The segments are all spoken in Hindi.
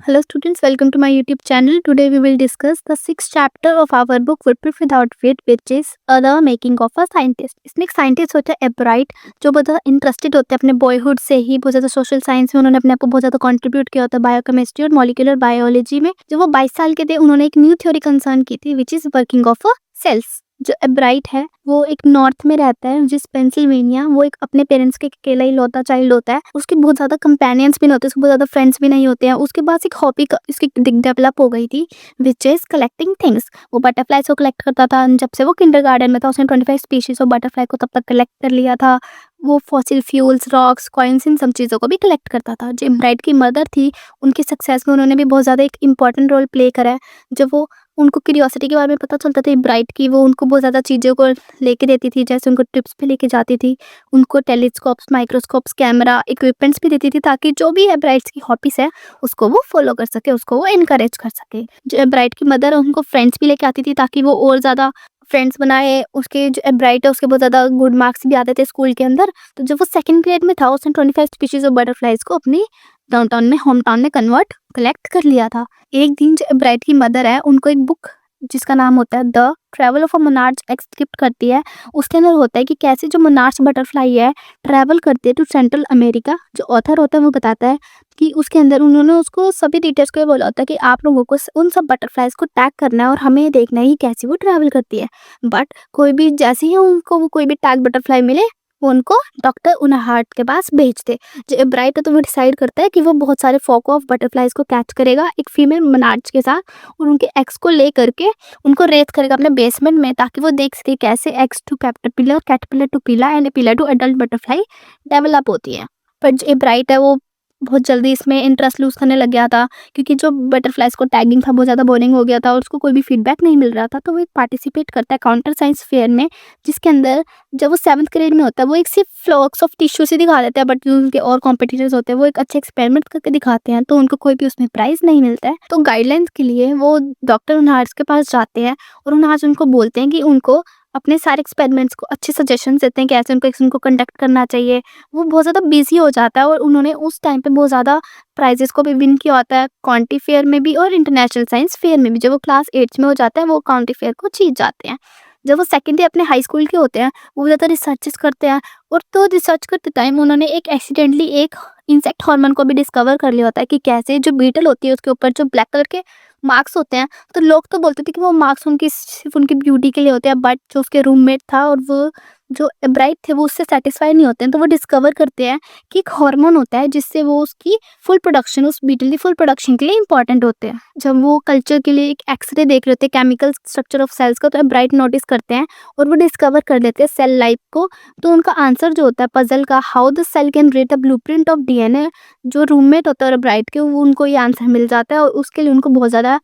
Hello students, welcome to my YouTube channel. Today we will discuss the sixth chapter of our book Footprint Without Feet, which is The Making of a Scientist. इसमें एक साइंटिस्ट होता है एब्राइट, जो बहुत ज़्यादा इंटरेस्टेड होते हैं अपने बॉयहुड से ही, बहुत ज़्यादा सोशल साइंस में उन्होंने अपने आप को बहुत ज़्यादा कंट्रीब्यूट किया होता है, बायोकेमिस्ट्री और मॉलिक्यूलर बायोलॉजी में। जब वो 22 साल के थे उन्होंने एक न्यू थ्योरी कंसर्न की थी, which is working of a cells. जो एब्राइट है वो एक नॉर्थ में रहता है, जिस पेंसिल्वेनिया। वो एक अपने पेरेंट्स के अकेला ही लौता चाइल्ड होता है। उसके बहुत ज़्यादा कंपेनियंस भी नहीं होते, उसके बहुत ज़्यादा फ्रेंड्स भी नहीं होते हैं। उसके पास एक हॉबी इसकी डेवलप हो गई थी, विच इज़ कलेक्टिंग थिंग्स। वो बटरफ्लाइज को कलेक्ट करता था। जब से वो किंडरगार्टन में था उसने 25 स्पीशीज ऑफ बटरफ्लाई को तब तक कलेक्ट कर लिया था। वो फॉसिल फ्यूल्स, रॉक्स, कॉइन्स, इन सब चीज़ों को भी कलेक्ट करता था। जो एब्राइट की मदर थी, उनकी सक्सेस में उन्होंने भी बहुत ज़्यादा एक इंपॉर्टेंट रोल प्ले करा है। जब वो उनको क्यूरियोसिटी के बारे में पता चलता था ब्राइट की, वो उनको बहुत ज़्यादा चीज़ों को लेके देती थी, जैसे उनको ट्रिप्स पे लेके जाती थी, उनको टेलीस्कोप्स, माइक्रोस्कोप्स, कैमरा, इक्विपमेंट्स भी देती थी, ताकि जो भी ब्राइट्स की हॉबीज़ है उसको वो फॉलो कर सके, उसको वो इनकरेज कर सके। जो ब्राइट की मदर है उनको फ्रेंड्स भी लेके आती थी, ताकि वो और ज़्यादा फ्रेंड्स बनाए। उसके जो ब्राइट है उसके बहुत ज़्यादा गुड मार्क्स भी आते थे स्कूल के अंदर। तो जब वो सेकंड ग्रेड में था उसने 25 स्पीशीज ऑफ बटरफ्लाइज को अपनी डाउनटाउन में, होम टाउन में कलेक्ट कर लिया था। एक दिन जो ब्राइट की मदर है उनको एक बुक जिसका नाम होता है the travel of a monarch एक्सक्रिप्ट करती है। उसके अंदर होता है कि कैसे जो मोनार्च बटरफ्लाई है ट्रैवल करती है टू सेंट्रल अमेरिका। जो ऑथर होता है वो बताता है कि उसके अंदर उन्होंने उसको सभी डिटेल्स को ये बोला होता है कि आप लोगों को उन सब बटरफ्लाइज को टैग करना है और हमें ये देखना है कि कैसे वो ट्रैवल करती है। बट कोई भी जैसे ही उनको वो कोई भी टैग बटरफ्लाई मिले वो उनको डॉक्टर उनहार्ट के पास भेजते। जो ब्राइट है तो वो डिसाइड करता है कि वो बहुत सारे फॉक ऑफ बटरफ्लाइज को कैच करेगा एक फीमेल मोनार्च के साथ, और उनके एग्स को ले करके उनको रेस करेगा अपने बेसमेंट में, ताकि वो देख सके कैसे eggs to caterpillar, caterpillar to pupa and pupa to adult butterfly develop होती है। पर जो ब्राइट है वो बहुत जल्दी इसमें इंटरेस्ट लूज करने लग गया था, क्योंकि जो बटरफ्लाइज को टैगिंग था बहुत ज़्यादा बोरिंग हो गया था और उसको कोई भी फीडबैक नहीं मिल रहा था। तो वो एक पार्टिसिपेट करता है काउंटर साइंस फेयर में, जिसके अंदर जब वो 7th ग्रेड में होता है वो एक सिर्फ फ्लॉक्स ऑफ टिश्यू से दिखा देता है, बट जो उनके और कॉम्पिटिटर्स होते हैं वो एक अच्छे एक्सपेरिमेंट करके दिखाते हैं, तो उनको कोई भी उसमें प्राइज़ नहीं मिलता है। तो गाइडलाइंस के लिए वो डॉक्टर उनहार्स के पास जाते हैं और उनहार्स उनको बोलते हैं कि उनको अपने सारे एक्सपेरिमेंट्स को अच्छे सजेशंस देते हैं कि ऐसे उनको कंडक्ट करना चाहिए। वो बहुत ज़्यादा बिजी हो जाता है और उन्होंने उस टाइम पे बहुत ज़्यादा प्राइजेस को भी विन किया होता है, काउंटी फेयर में भी और इंटरनेशनल साइंस फेयर में भी। जब वो क्लास 8 में हो जाता है वो काउंटी फेयर को जीत जाते हैं। जब वो सेकेंड ईयर अपने हाई स्कूल के होते हैं वो ज़्यादा रिसर्चेस करते हैं, और तो रिसर्च करते टाइम उन्होंने एक एक्सीडेंटली एक इंसेक्ट हार्मोन को भी डिस्कवर कर लिया होता है, कि कैसे जो बीटल होती है उसके ऊपर जो ब्लैक कलर के मार्क्स होते हैं। तो लोग तो बोलते थे कि वो मार्क्स उनकी सिर्फ उनकी ब्यूटी के लिए होते हैं, बट जो उसके रूममेट था और वो जो ब्राइट थे वो उससे सेटिस्फाई नहीं होते हैं। तो वो डिस्कवर करते हैं कि एक हार्मोन होता है जिससे वो उसकी फुल प्रोडक्शन, उस बीटल की फुल प्रोडक्शन के लिए इंपॉर्टेंट होते हैं। जब वो कल्चर के लिए एक एक्सरे देख रहे होते हैं केमिकल स्ट्रक्चर ऑफ सेल्स का, तो ब्राइट नोटिस करते हैं और वो डिस्कवर कर लेते हैं सेल लाइफ को। तो उनका आंसर जो होता है पजल का, how the cell can read the blueprint of DNA, जो रूममेट होता है ब्राइट के, वो उनको ये आंसर मिल जाता है और उसके लिए उनको बहुत ज़्यादा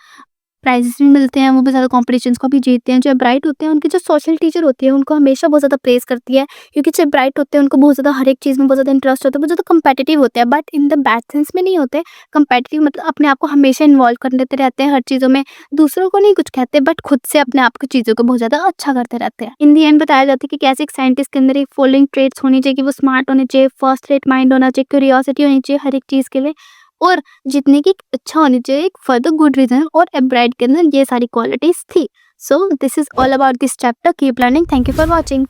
प्राइजेस भी मिलते हैं। वो बहुत ज़्यादा कॉम्पिटिशन्स को भी जीतते हैं। जो ब्राइट होते हैं उनकी जो सोशल टीचर होती है उनको हमेशा बहुत ज़्यादा प्रेज़ करती है, क्योंकि जो ब्राइट होते हैं उनको बहुत ज़्यादा हर एक चीज़ में बहुत ज़्यादा इंटरेस्ट होता है, बहुत ज़्यादा कम्पेटिटिव होते हैं, but in the bad sense में नहीं होते। कम्पेटिटिव मतलब अपने आप को हमेशा इन्वॉल्व कर लेते रहते हैं हर चीज़ों में, दूसरों को नहीं कुछ कहते, बट खुद से अपने आप की चीज़ों को बहुत ज़्यादा अच्छा करते रहते हैं। इन दी एंड बताया जाता है कि कैसे एक साइंटिस्ट के अंदर एक फॉलोइंग ट्रेट्स होनी चाहिए, कि वो स्मार्ट होने चाहिए, फर्स्ट रेट माइंड होना चाहिए, क्यूरियोसिटी होनी चाहिए हर एक चीज़ के लिए, और जितने की अच्छा होनी चाहिए फॉर द गुड रीजन। और एब्राइट के अंदर ये सारी क्वालिटीज थी। So this is all about this chapter. Keep learning. Thank you for watching.